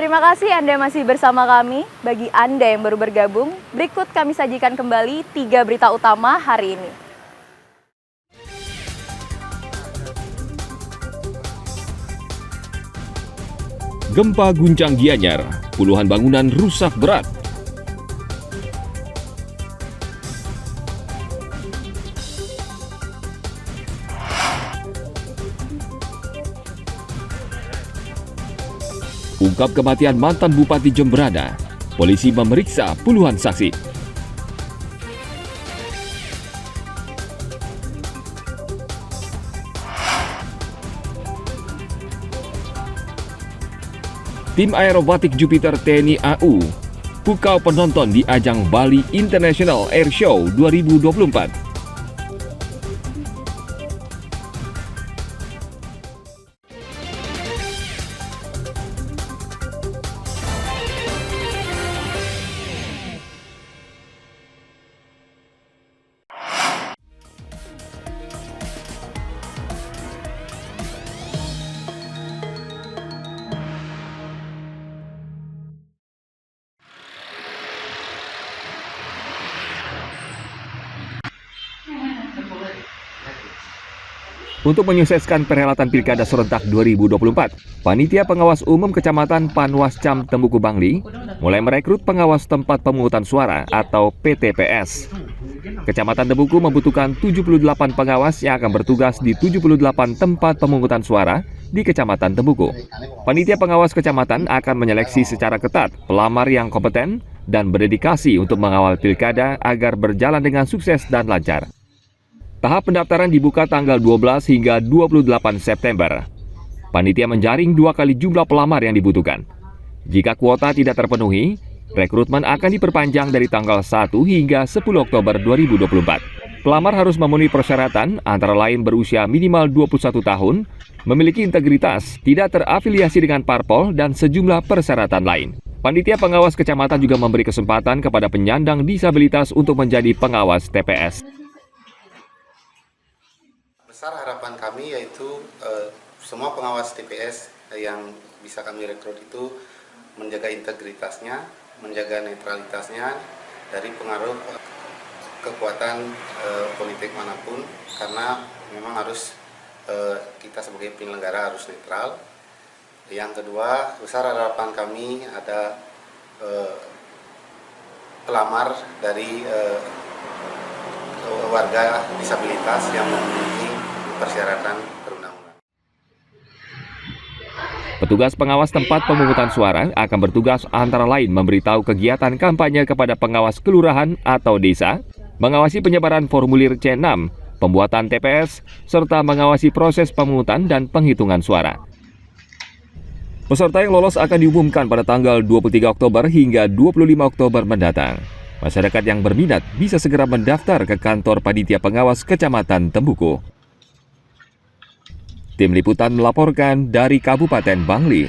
Terima kasih Anda masih bersama kami. Bagi Anda yang baru bergabung, berikut kami sajikan kembali 3 berita utama hari ini. Gempa guncang Gianyar, puluhan bangunan rusak berat. Ungkap kematian mantan Bupati Jemberana, polisi memeriksa puluhan saksi. Tim aerobatik Jupiter TNI AU pukau penonton di ajang Bali International Air Show 2024. Untuk menyukseskan perhelatan Pilkada Serentak 2024, Panitia Pengawas Umum Kecamatan Panwascam Tembuku Bangli mulai merekrut pengawas tempat pemungutan suara atau PTPS. Kecamatan Tembuku membutuhkan 78 pengawas yang akan bertugas di 78 tempat pemungutan suara di Kecamatan Tembuku. Panitia pengawas kecamatan akan menyeleksi secara ketat pelamar yang kompeten dan berdedikasi untuk mengawal pilkada agar berjalan dengan sukses dan lancar. Tahap pendaftaran dibuka tanggal 12 hingga 28 September. Panitia menjaring 2 kali jumlah pelamar yang dibutuhkan. Jika kuota tidak terpenuhi, rekrutmen akan diperpanjang dari tanggal 1 hingga 10 Oktober 2024. Pelamar harus memenuhi persyaratan antara lain berusia minimal 21 tahun, memiliki integritas, tidak terafiliasi dengan parpol, dan sejumlah persyaratan lain. Panitia pengawas kecamatan juga memberi kesempatan kepada penyandang disabilitas untuk menjadi pengawas TPS. Besar harapan kami yaitu semua pengawas TPS yang bisa kami rekrut itu menjaga integritasnya, menjaga netralitasnya dari pengaruh kekuatan politik manapun, karena memang harus kita sebagai penyelenggara harus netral. Yang kedua, besar harapan kami ada pelamar dari warga disabilitas yang memiliki persyaratan perundang-undangan. Petugas pengawas tempat pemungutan suara akan bertugas antara lain memberitahu kegiatan kampanye kepada pengawas kelurahan atau desa, mengawasi penyebaran formulir C6, pembuatan TPS, serta mengawasi proses pemungutan dan penghitungan suara. Peserta yang lolos akan diumumkan pada tanggal 23 Oktober hingga 25 Oktober mendatang. Masyarakat yang berminat bisa segera mendaftar ke kantor Panitia Pengawas Kecamatan Tembuku. Tim Liputan melaporkan dari Kabupaten Bangli.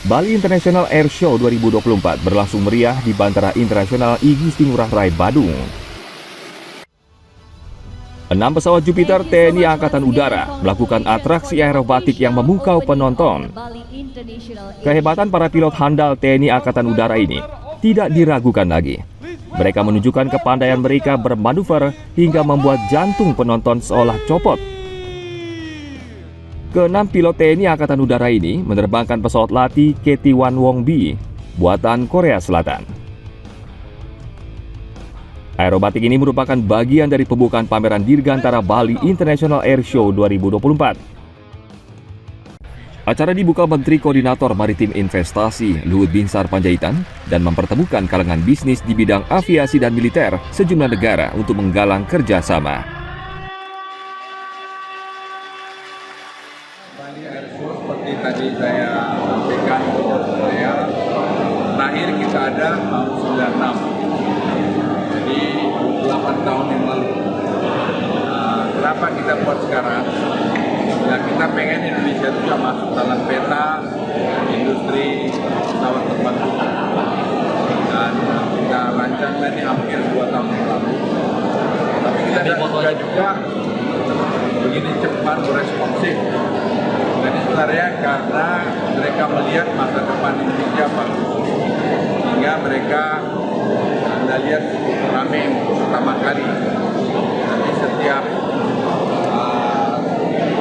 Bali International Air Show 2024 berlangsung meriah di Bandara Internasional I Gusti Ngurah Rai, Badung. 6 pesawat Jupiter TNI Angkatan Udara melakukan atraksi aerobatik yang memukau penonton. Kehebatan para pilot handal TNI Angkatan Udara ini tidak diragukan lagi. Mereka menunjukkan kepandaian mereka bermanuver hingga membuat jantung penonton seolah copot. Ke-6 pilot TNI Angkatan Udara ini menerbangkan pesawat latih KT-1 Wong B buatan Korea Selatan. Aerobatik ini merupakan bagian dari pembukaan pameran Dirgantara Bali International Air Show 2024. Acara dibuka Menteri Koordinator Maritim Investasi Luhut Binsar Panjaitan dan mempertemukan kalangan bisnis di bidang aviasi dan militer sejumlah negara untuk menggalang kerjasama. Seperti tadi saya sampaikan, terakhir kita ada tahun 96, jadi 8 tahun yang lalu. Kenapa kita buat sekarang? Ya kita pengen Indonesia itu juga masuk dalam peta industri pesawat terbang. Dan kita rancang ini hampir 2 tahun yang lalu. Tapi kita tidak juga begini cepat responsif. Jadi sebenarnya karena mereka melihat masa depan Indonesia bagus, sehingga mereka Anda lihat rame pertama kali. Nanti setiap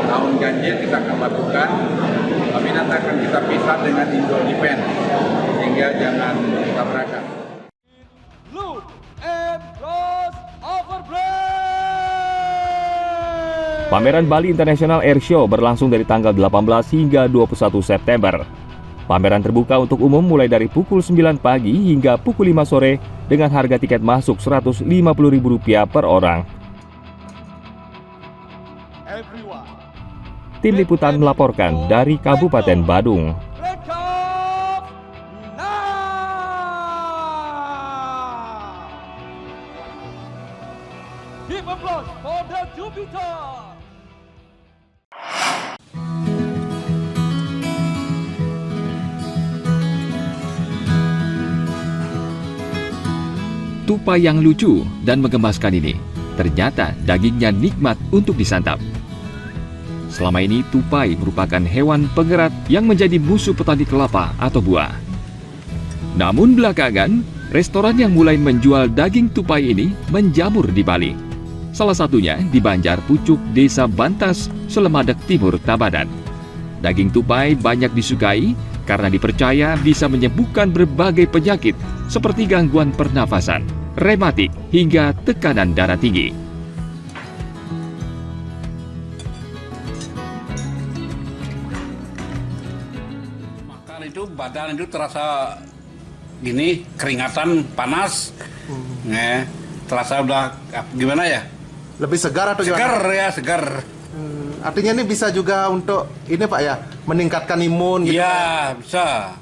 tahun ganjil kita akan lakukan, tapi nanti akan kita pisah dengan Indo Defense, sehingga jangan tabrakan. Pameran Bali International Air Show berlangsung dari tanggal 18 hingga 21 September. Pameran terbuka untuk umum mulai dari pukul 9 pagi hingga pukul 5 sore dengan harga tiket masuk Rp150.000 per orang. Tim Liputan melaporkan dari Kabupaten Badung. Give applause for the Jupiter! Tupai yang lucu dan menggemaskan ini, ternyata dagingnya nikmat untuk disantap. Selama ini tupai merupakan hewan pengerat yang menjadi musuh petani kelapa atau buah. Namun belakangan, restoran yang mulai menjual daging tupai ini menjamur di Bali. Salah satunya di Banjar Pucuk, Desa Bantas, Selemadeg Timur, Tabanan. Daging tupai banyak disukai karena dipercaya bisa menyembuhkan berbagai penyakit seperti gangguan pernafasan, rematik, hingga tekanan darah tinggi. Makan itu badan itu terasa gini, keringatan, panas, terasa udah gimana ya? Lebih segar atau gimana? Segar ya, segar. Artinya ini bisa juga untuk ini Pak ya, meningkatkan imun gitu. Iya, bisa.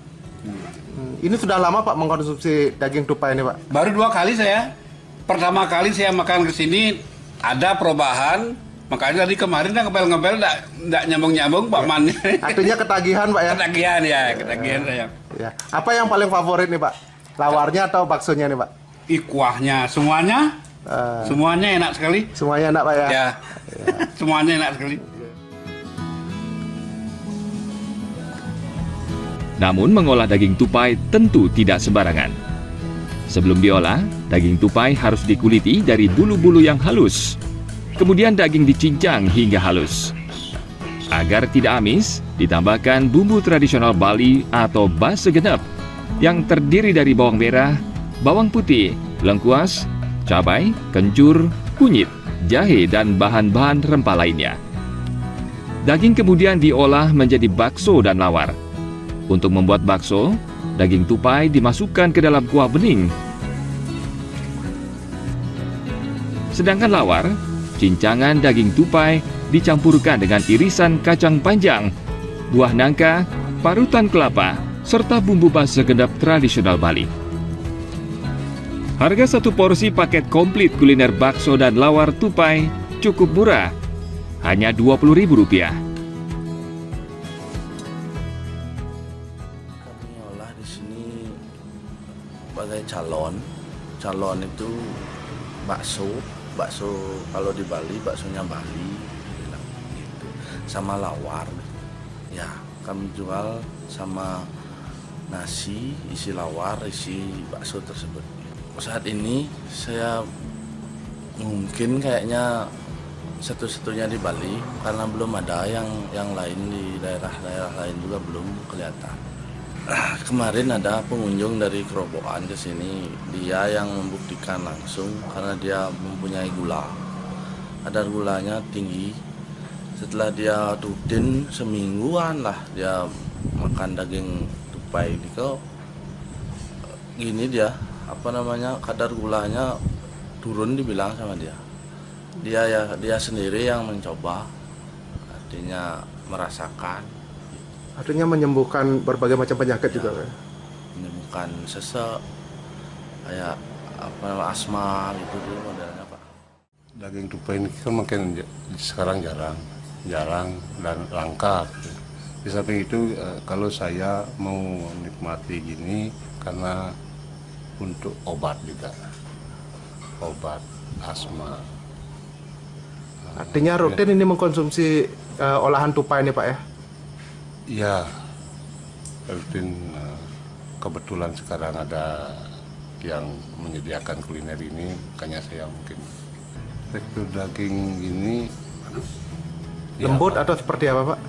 Ini sudah lama Pak mengkonsumsi daging tupai ini Pak? Baru 2 kali saya. Pertama kali saya makan ke sini ada perubahan. Makanya tadi kemarin kan ngepel-ngepel enggak nyambung-nyambung Pak Man. Artinya ketagihan Pak ya? Ketagihan ya, ketagihan saya. Ya. Apa yang paling favorit nih Pak? Lawarnya atau baksonya nih Pak? Kuahnya semuanya. Semuanya enak sekali. Semuanya enak Pak ya? Ya. Semuanya enak sekali. Namun mengolah daging tupai tentu tidak sembarangan. Sebelum diolah, daging tupai harus dikuliti dari bulu-bulu yang halus. Kemudian daging dicincang hingga halus. Agar tidak amis, ditambahkan bumbu tradisional Bali atau base genep yang terdiri dari bawang merah, bawang putih, lengkuas, cabai, kencur, kunyit, jahe, dan bahan-bahan rempah lainnya. Daging kemudian diolah menjadi bakso dan lawar. Untuk membuat bakso, daging tupai dimasukkan ke dalam kuah bening. Sedangkan lawar, cincangan daging tupai dicampurkan dengan irisan kacang panjang, buah nangka, parutan kelapa, serta bumbu base genep tradisional Bali. Harga satu porsi paket komplit kuliner bakso dan lawar tupai cukup murah, hanya Rp20.000. Kami olah di sini sebagai calon itu bakso kalau di Bali baksonya Bali gitu, sama lawar ya kami jual sama nasi isi lawar isi bakso tersebut. Saat ini saya mungkin kayaknya satu-satunya di Bali karena belum ada yang lain di daerah-daerah lain juga belum kelihatan. Kemarin ada pengunjung dari Kerobokan ke sini, dia yang membuktikan langsung karena dia mempunyai gula. Kadar gulanya tinggi. Setelah dia rutin semingguan lah dia makan daging tupai ini kok gini dia kadar gulanya turun dibilang sama dia. Dia sendiri yang mencoba, artinya merasakan. Artinya menyembuhkan berbagai macam penyakit juga kan? Menyembuhkan sesek, kayak asma gitu modelnya Pak. Daging tupai ini kan makin sekarang jarang dan langka. Di samping itu kalau saya mau menikmati gini karena untuk obat juga, obat asma. Artinya rutin ini mengkonsumsi olahan tupai ini Pak ya? Iya, rutin. Kebetulan sekarang ada yang menyediakan kuliner ini, makanya saya mungkin tekstur daging ini Lembut atau seperti apa Pak?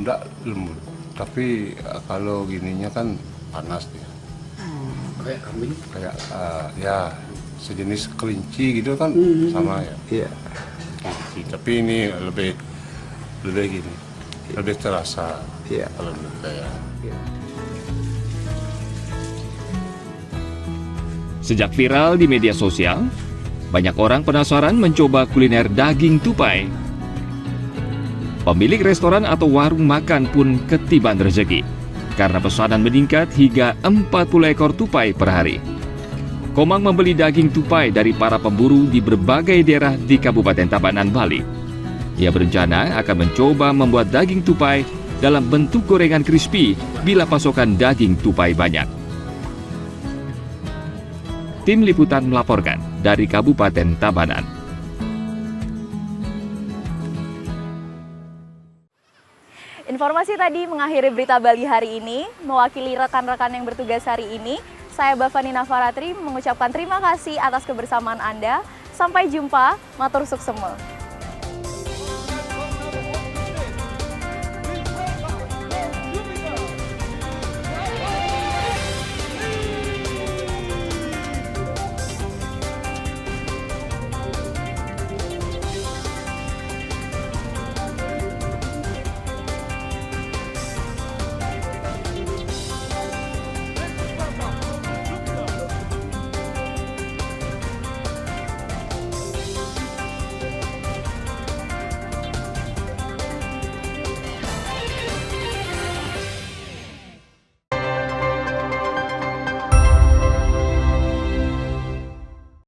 Enggak lembut, tapi kalau gininya kan panas dia. Kayak kambing? Kayak ya sejenis kelinci gitu kan sama ya. Iya. Kelinci, tapi ini lebih gini, lebih terasa. Iya. Kalau menurut saya. Iya. Sejak viral di media sosial, banyak orang penasaran mencoba kuliner daging tupai. Pemilik restoran atau warung makan pun ketiban rezeki karena pesanan meningkat hingga 40 ekor tupai per hari. Komang membeli daging tupai dari para pemburu di berbagai daerah di Kabupaten Tabanan, Bali. Ia berencana akan mencoba membuat daging tupai dalam bentuk gorengan crispy bila pasokan daging tupai banyak. Tim Liputan melaporkan dari Kabupaten Tabanan. Informasi tadi mengakhiri berita Bali hari ini. Mewakili rekan-rekan yang bertugas hari ini, saya Bavani Nafaratri mengucapkan terima kasih atas kebersamaan Anda. Sampai jumpa, matur suksema.